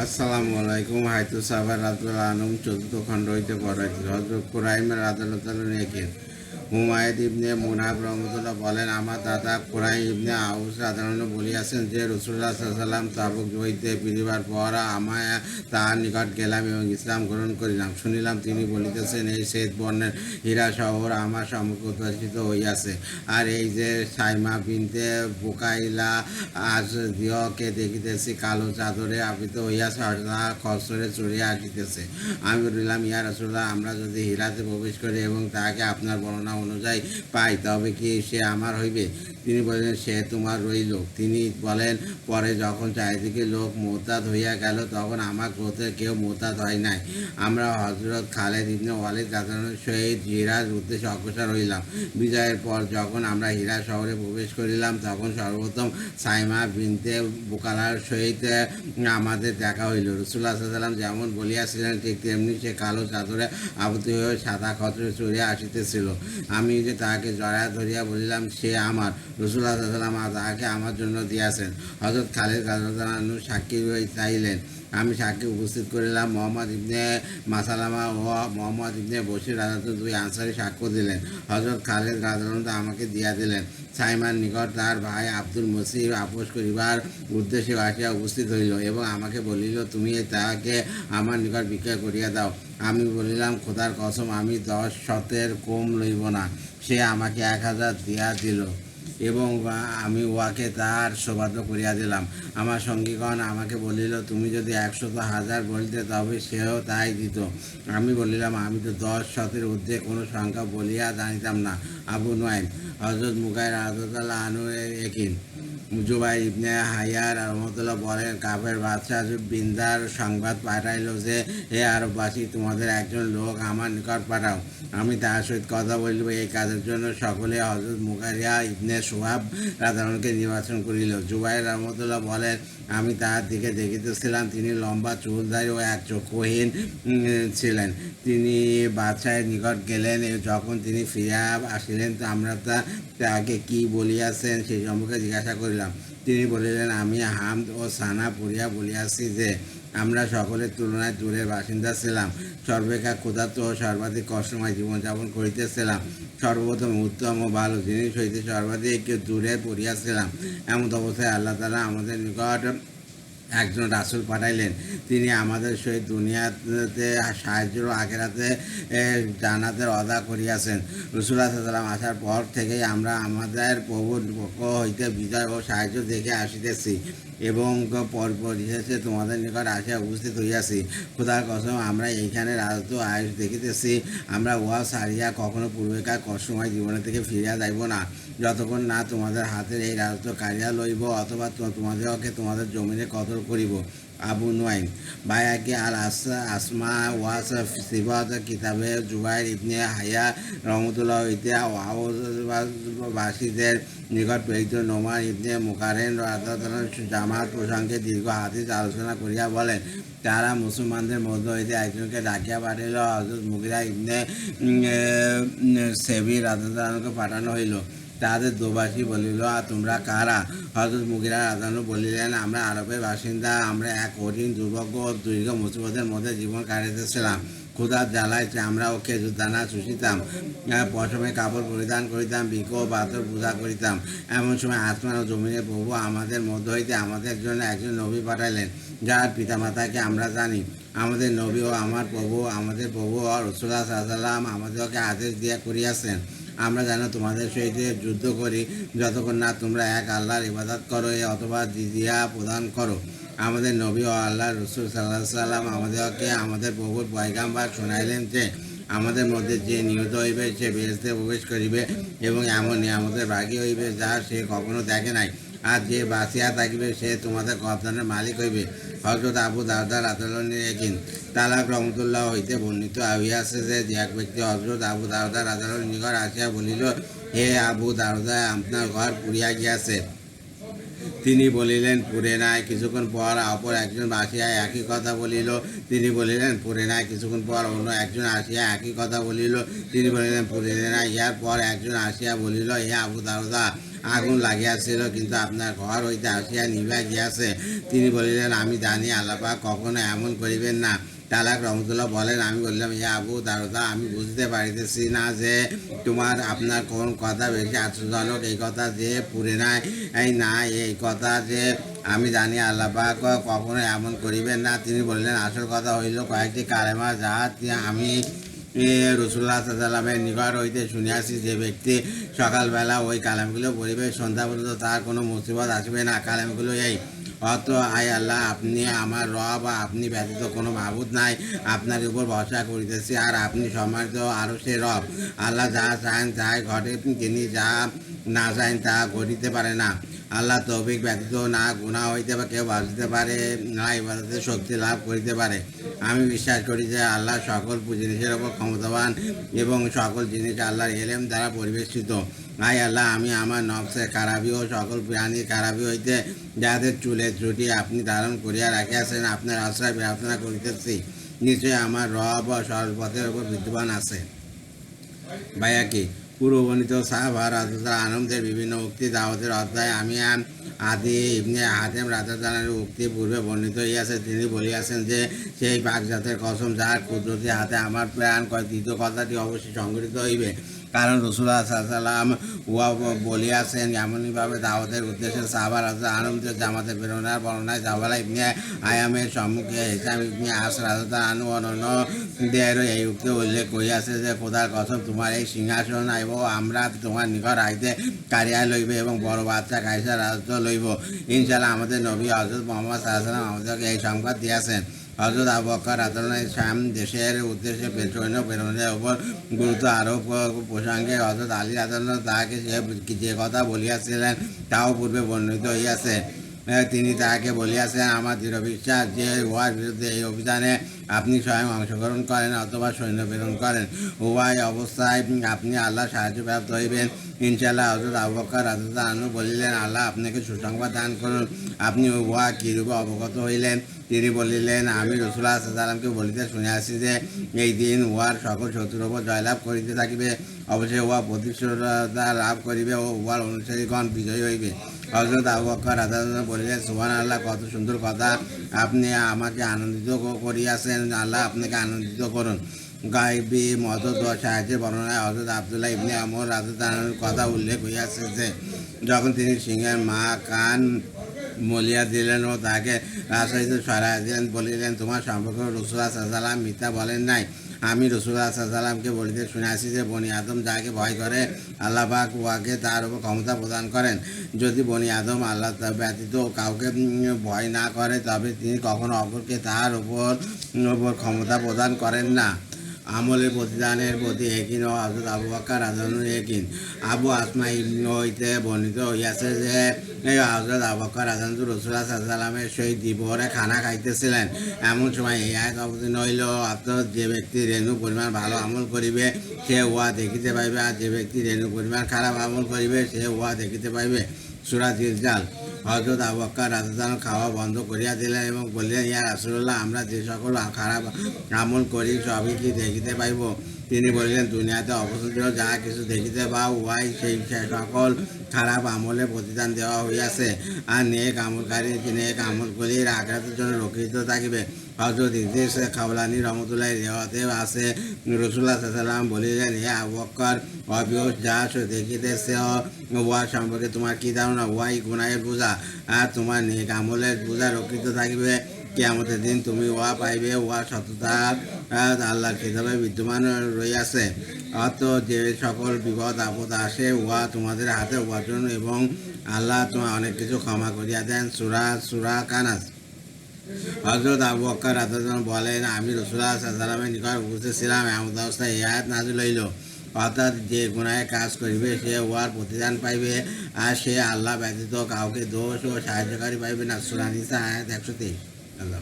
আসসালামু আলাইকুম। হায়তু সাহাবা রাদিয়াল্লাহু আনহুম চতুর্থ খণ্ড হইতে বর্ণিত। হযরত কুরাইম রাদিয়াল্লাহু তাআলা নেকি হুমায়দ ইবনে মুনাব রহমতুল্লাহ বলেন, আমার দাদা কুরাইম ইবনে আউস রাদিয়াল্লাহু বলিয়াছেন যে রাসূলুল্লাহ সাল্লাল্লাহু আলাইহি ওয়াসাল্লাম তাবুক হইতে ফিরিবার পর আমায় তাহার নিকট গেলাম এবং ইসলাম গ্রহণ করিলাম। শুনিলাম তিনি বলিতেছেন, এই শ্বেত বর্ণের হীরা শহর আমার সম্মুখে উদ্ভাসিত হইয়াছে, আর এই যে সাইমা বিনতে বুকাইলা আজদিয়কে দেখিতেছি কালো চাদরে আবৃত হইয়াছে, অর্থাৎ খচ্চরে চড়িয়া আসিতেছে। আমি বলিলাম, ইয়া রাসূলুল্লাহ, আমরা যদি হীরাতে প্রবেশ করি এবং তাহাকে আপনার বর্ণনা অনুযায়ী পাই, তবে কি সে আমার হইবে? তিনি বললেন, সে তোমার রইল। তিনি বলেন, পরে যখন চারিদিকে লোক মোরতাদ হইয়া গেল, তখন আমার গোত্রের কেউ মোরতাদ হয় নাই। আমরা হযরত খালিদ ইবনে ওয়ালিদ রাদিয়াল্লাহু সহিত হীরার উদ্দেশ্যে অগ্রসর হইলাম। বিজয়ের পর যখন আমরা হীরা শহরে প্রবেশ করিলাম, তখন সর্বপ্রথম সাইমা বিনতে বুকালার সহিত আমাদের দেখা হইল। রাসূলুল্লাহ সাল্লাল্লাহু আলাইহি ওয়াসাল্লাম যেমন বলিয়াছিলেন, ঠিক তেমনি সে কালো চাদরে আবৃত হয়ে সাদা খচ্চরে চড়িয়া আসিতেছিল। আমি যে তাহাকে জড়াইয়া ধরিয়া বলিলাম, সে আমার। রাসূলুল্লাহ সাল্লাল্লাহু আলাইহি ওয়াসাল্লাম তাহাকে আমার জন্য দিয়াছেন। হযরত খালিদ রাদিয়াল্লাহু আনহু সাক্ষী চাইলেন। আমি সাক্ষী উপস্থিত করিলাম। মোহাম্মদ ইবনে মাসালামা ও মোহাম্মদ ইবনে বশির রাদিয়াল্লাহু দুই আনসারী সাক্ষ্য দিলেন। হযরত খালিদ রাদিয়াল্লাহু আমাকে দিয়া দিলেন। সাইমার নিকট তার ভাই আব্দুল মসিহ আপোস করিবার উদ্দেশ্যে আসিয়া উপস্থিত হইল এবং আমাকে বলিল, তুমি তাহাকে আমার নিকট বিক্রয় করিয়া দাও। আমি বলিলাম, খোদার কসম, আমি 10 শতের কম লইব না। সে আমাকে 1000 দিয়া দিল এবং আমি উহাকে তার সৌভাগ্য করিয়া দিলাম। আমার সঙ্গীগণ আমাকে বলিল, তুমি যদি 100,000 বলিতে, তবে সেও তাই দিত। আমি বলিলাম, আমি তো 10 শতের ঊর্ধ্বে কোনো সংখ্যা বলিয়া জানিতাম না। আবু নুয়াইম হযরত মুগাইর রাদিয়াল্লাহু আনহু একিন জুবাইর ইবনে হাইয়ার রহমতুল্লাহ বলেন, কাফের বাদশাহ বিন্দার সংবাদ পাঠাইল যে, হে আরববাসী, তোমাদের একজন লোক আমার নিকট পাঠাও, আমি তাহার সহিত কথা বলিব। এই কাজের জন্য সকলে হযরত মুগাইরা ইবনে সুহাব রাদিয়াল্লাহুকে নির্বাচন করিল। জুবাইর রহমতুল্লাহ বলেন, আমি তাহার দিকে দেখিতেছিলাম, তিনি লম্বা চুলধারী ও এক চক্ষুহীন ছিলেন। তিনি বাদশাহের নিকট গেলেন। যখন তিনি ফিরিয়া আসিলেন, আমরা তাহাকে কি বলিয়াছেন সেই সম্পর্কে জিজ্ঞাসা করিলাম। তিনি বলিলেন, আমি হামদ ও সানা পড়িয়া বলিয়াছি যে, আমরা সকলের তুলনায় দূরের বাসিন্দা ছিলাম, সর্বাপেক্ষা ক্ষুধার্ত ও সর্বাধিক কষ্টময় জীবনযাপন করিতেছিলাম, সর্বপ্রথম উত্তম ও ভালো জিনিস হইতে সর্বাধিক দূরে পড়িয়াছিলাম। এমন অবস্থায় আল্লাহ তাআলা আমাদের নিকট একজন রাসূল পাঠাইলেন। তিনি আমাদের সহিত দুনিয়াতে সাহায্য ও আখিরাতে জান্নাতের ওয়াদা করিয়াছেন। রাসূলুল্লাহ সাল্লাল্লাহু আলাইহি ওয়াসাল্লাম আসার পর থেকেই আমরা আমাদের প্রভুর পক্ষ হইতে বিজয় ও সাহায্য দেখে আসিতেছি এবং পরিশেষে তোমাদের নিকট আসিয়া উপস্থিত হইয়াছি। খোদার কসম, আমরা এইখানে রাজত্ব আয়ুষ দেখিতেছি। আমরা উহা ছাড়িয়া কখনো পূর্বেকার কষ্টময় জীবনের থেকে ফিরিয়া যাইব না, যতক্ষণ না তোমাদের হাতের এই রাজত্ব কাড়িয়া লইব অথবা তোমাদেরকে তোমাদের জমিনে কতল করিব। আবু নুয়াইম বায়াকি আল আসমা ওয়াস সিবাত কিতাবে জুবাইর ইবনে হাইয়া রহমতুল্লাহ হইতে বাসীদের নিকট প্রেরিত নোমান ইবনে মুকারেন জামাত প্রসঙ্গে দীর্ঘ হাদিস আলোচনা করিয়া বলেন, তারা মুসলমানদের মধ্য হইতে একজনকে ডাকিয়া পাঠাইল। হযরত মুগিরা ইবনে সেবি রাদিয়াল্লাহু পাঠানো হইল। তাদের দোবাসী বলিল, তোমরা কারা? হযরত মুগিরা রাদিয়াল্লাহু বলিলেন, আমরা আরবের বাসিন্দা। আমরা এক কঠিন দুর্ভোগ ও দীর্ঘ মুসিবতের মধ্যে জীবন কাটাইতেছিলাম। ক্ষুধার জ্বালায় আমরা ও খেজুর দানা চুষিতাম, পশমে কাপড় পরিধান করিতাম, বৃক্ষ ও পাথর পূজা করিতাম। এমন সময় আসমান ও জমিনের প্রভু আমাদের মধ্য হইতে আমাদের জন্য একজন নবী পাঠাইলেন, যার পিতামাতাকে আমরা জানি। আমাদের নবী ও আমাদের প্রভু ও রাসূলুল্লাহ সাল্লাল্লাহু আলাইহি ওয়াসাল্লাম আমাদেরকে আদেশ দিয়া করিয়াছেন, আমরা যেন তোমাদের সহিত যুদ্ধ করি যতক্ষণ না তোমরা এক আল্লাহর ইবাদত করো অথবা জিজিয়া প্রদান করো। আমাদের নবী ও আল্লাহর রাসূল সাল্লাল্লাহু আলাইহি ওয়াসাল্লাম আমাদেরকে আমাদের প্রভুর পয়গাম্বর শুনাইলেন যে, আমাদের মধ্যে যে নিহত হইবে সে বেহেশতে প্রবেশ করিবে এবং এমন নিয়ামতের ভাগী হইবে যা সে কখনো দেখে নাই, আর যে বাঁচিয়া থাকিবে সে তোমাদের কপ্তানের মালিক হইবে। হযরত আবু দারদা রাদিয়াল্লাহু একিন তালাক রহমতুল্লাহ হইতে বর্ণিত হইয়াছে যে, এক ব্যক্তি হযরত আবু দারদা রাদিয়াল্লাহু নিকট আসিয়া বলিল, হে আবু দারদা, আপনার ঘর পুড়িয়া গিয়াছে, তিনি বলিলেন পুরে নাই। কিছুক্ষণ পর অপর একজন আসিয়া একই কথা বলিল। তিনি বলিলেন পুরে নাই। কিছুক্ষণ পর অন্য একজন আসিয়া একই কথা বলিল। তিনি বলিলেন পুরে নাই। ইহার পর একজন আসিয়া বলিল, হে আবু দারদা, আগুন লাগিয়াছিল, কিন্তু আপনার ঘর হইতে আসিয়া নিভিয়া গিয়াছে। তিনি বলিলেন, আমি জানি আল্লাহ পাক কখনো এমন করিবেন না। তালাক রহমতুল্লাহ বলেন, আমি বললাম, হে আবু দারদা, আমি বুঝতে পারিতেছি না যে আপনার কোন কথা বেশি আশ্চর্যজনক, এই কথা যে পুরে নাই না, এই কথা যে আমি জানি আল্লাহ পাক কখনো এমন করিবেন না। তিনি বললেন, আসল কথা হইল কয়েকটি কালেমা যাহা আমি রসুল্লাহ সাল্লামের নিকট হইতে শুনিয়াছি, যে ব্যক্তি সকালবেলা ওই কালামগুলো পড়িবে, সন্ধ্যা পর্যন্ত তার কোনো মুসিবত আসবে না। কালামগুলো এই: অত আয় আল্লাহ, আপনি আমার রব, আপনি ব্যতীত কোনো মাবুদ নাই, আপনার উপর ভরসা করিতেছি, আর আপনি সম্মানিত আরও সে রব। আল্লাহ যা চান তাই ঘটে, তিনি যা না চান তা ঘটিতে পারে না। আল্লাহ তৌফিক ব্যতীত না গুনাহ হইতে বা কেউ বাঁচতে পারে, না ইবাদতে শক্তি লাভ করিতে পারে। আমি বিশ্বাস করি যে আল্লাহ সকল জিনিসের ওপর ক্ষমতাবান এবং সকল জিনিস আল্লাহর এলেম দ্বারা পরিবেষ্টিত। আয় আল্লাহ, আমি আমার নফসের খারাপি ও সকল প্রাণীর খারাপি হইতে যাদের চুলের ত্রুটি আপনি ধারণ করিয়া রাখিয়াছেন, আপনার আশ্রয় প্রার্থনা করিতেছি। নিশ্চয়ই আমার রব সর্বপথের উপর বিদ্যমান আছে। ভাইয়াকি পূর্ববর্ণিত সাহাবা রাদিয়াল্লাহু আনহুদের বিভিন্ন উক্তি দাওয়াতের অধ্যায় আমি আদি ইবনে হাতেম রাদিয়াল্লাহু উক্তি পূর্বে বর্ণিত হইয়াছে। তিনি বলিয়াছেন যে, সেই পাকজাতের কসম যার কুদরতি হাতে আমার প্রাণ, দ্বিতীয় কথাটি অবশ্যই সংগঠিত হইবে। কারণ রাসূলুল্লাহ সাল্লাল্লাহু আলাইহি ওয়াসাল্লাম উহা বলিয়াছেন। এমনইভাবে দাওয়াতের উদ্দেশ্যে সাহাবা রাদিয়াল্লাহু আনহুদের জামাতে প্রেরণার বর্ণনায় জাবালা ইবনে আয়ামের সম্মুখে হিশাম ইবনে আস রাদিয়াল্লাহু আনহু অন্যান্যদেরও এই উক্তি উল্লেখ করিয়াছে যে, খোদার কসম, তোমার এই সিংহাসন এবং আমরা তোমার নিকট রাখতে কারিয়া লইব এবং বড় বাচ্চা কায়সার রাজত্ব লইব। ইনশাআল্লাহ আমাদের নবী হযরত মুহাম্মদ সাল্লাল্লাহু আলাইহি ওয়াসাল্লাম আমাদেরকে এই সংবাদ দিয়েছেন। হযরত আবু বকর রাদিয়াল্লাহু শাম দেশের উদ্দেশ্যে সৈন্য প্রেরণের উপর গুরুত্ব আরোপ প্রসঙ্গে হযরত আলী রাদিয়াল্লাহু তাহাকে যে কথা বলিয়াছিলেন তাও পূর্বে বর্ণিত হইয়াছে। তিনি তাহাকে বলিয়াছেন, আমার দৃঢ় বিশ্বাস যে উহার বিরুদ্ধে এই অভিযানে আপনি স্বয়ং অংশগ্রহণ করেন অথবা সৈন্য প্রেরণ করেন, উভয় অবস্থায় আপনি আল্লাহ সাহায্য প্রাপ্ত হইবেন ইনশাআল্লাহ। হযরত আবু বকর রাদিয়াল্লাহু আনহু বলিলেন, আল্লাহ আপনাকে সুসংবাদ দান করুন, আপনি উহা কিরূপে অবগত হইলেন? তিনি বলিলেন, আমি রাসূলুল্লাহ সাল্লাল্লাহু আলাইহি ওয়াসাল্লামকে বলিতে শুনিয়াছি যে, এই দিন উহার সকল শত্রুর উপর জয়লাভ করিতে থাকিবে, অবশ্যই উহা প্রতিষ্ঠা লাভ করিবে ও উহার অনুসারীগণ বিজয়ী হইবে। হযরত আবু বকর রাদিয়াল্লাহু আনহু বলিলেন, সুবহানাল্লাহ, কত সুন্দর কথা, আপনি আমাকে আনন্দিত করিয়াছেন, আল্লাহ আপনাকে আনন্দিত করুন। গায়বী মদত ও সাহায্যের বর্ণনায় হযরত আব্দুল্লাহ ইবনে আমর রাদিয়াল্লাহু আনহুর কথা উল্লেখ হইয়াছে যে, যখন তিনি সিংহের মা কান মলিয়া দিলেন ও তাকে রাজশাহীতে সরাইয়া দিলেন, বলিলেন, তোমার সম্পর্কে রাসূলুল্লাহ সাল্লাল্লাহু আলাইহি ওয়াসাল্লাম মিথ্যা বলেন নাই। আমি রাসূলুল্লাহ সাল্লাল্লাহু আলাইহি ওয়াসাল্লামকে বলিতে শুনিয়াছি যে, বনি আদম যাকে ভয় করে আল্লাহ পাক উহাকে তার উপর ক্ষমতা প্রদান করেন। যদি বনি আদম আল্লাহ ব্যতীত কাউকে ভয় না করে, তবে তিনি কখনো অপরকে তার উপর ক্ষমতা প্রদান করেন না। আমলের প্রতিদানের প্রতি একিন ও হযরত আবু বকর রাদিয়াল্লাহু আনহু একিন। আবু আসমা হইতে বর্ণিত হইয়াছে যে, হযরত আবু বকর রাদিয়াল্লাহু আনহু রাসূলুল্লাহ সাল্লাল্লাহু আলাইহি ওয়াসাল্লামের সহিত দ্বিপ্রহরে খানা খাইতেছিলেন। এমন সময় এই আয়াত অবতীর্ণ হইল, অর্থাৎ যে ব্যক্তি রেণু পরিমাণ ভালো আমল করিবে সে উহা দেখিতে পাইবে, আর যে ব্যক্তি রেণু পরিমাণ খারাপ আমল করিবে সে উহা দেখিতে পাইবে। সূরা জিলজাল। হযরত আবু বকর রাদিয়াল্লাহু আনহু খাওয়া বন্ধ করিয়া দিলেন এবং বললেন, ইয়া রাসূলুল্লাহ, আমরা যে সকল খারাপ আমল করি সবই কি দেখিতে পাইব? তিনি বললেন, দুনিয়াতে অবশ্যই যা কিছু দেখিতে পাও উহাই সেই সকল খারাপ আমলে প্রতিদান দেওয়া হইয়াছে, আর নেক আমলকারী নেক আমলগুলির আঘাতের জন্য রক্ষিত থাকিবে। হযরত ইদ্রিস খাওলানি রহমতুল্লাহ রেওয়াতে আছে, রাসূলুল্লাহ সাল্লাল্লাহু আলাইহি ওয়াসাল্লাম বলিলেন, হে আবু বকর, অবিয়স যা দেখিতেছ উহা সম্পর্কে তোমার কি ধারণা? উহাই গুনাহের বোঝা, আর তোমার নেক আমলের বোঝা রক্ষিত থাকিবে। কিয়ামতের দিন তুমি উহা পাইবে, উহা সততা আল্লাহর কিতাবে বিদ্যমান রইয়াছে। অত যে সকল বিপদ আপদ আসে উহা তোমাদের হাতে উপার্জন, এবং আল্লাহ তোমার অনেক কিছু ক্ষমা করিয়া দেন। সূরা কানাস। হযরত আবু বকর রাদিয়াল্লাহু আনহু বলেন, আমি রাসূলুল্লাহ সাল্লাল্লাহু আলাইহি ওয়াসাল্লামের নিকট উপস্থিত ছিলাম, এমন অবস্থায় এই আয়াত নাযিল হইল, অর্থাৎ যে গুনাহের কাজ করিবে সে উহার প্রতিদান পাইবে, আর সে আল্লাহ ব্যতীত কাউকে দোষ ও সাহায্যকারী পাইবে না। সূরা নিসা আয়াত 123। আল্লাহ।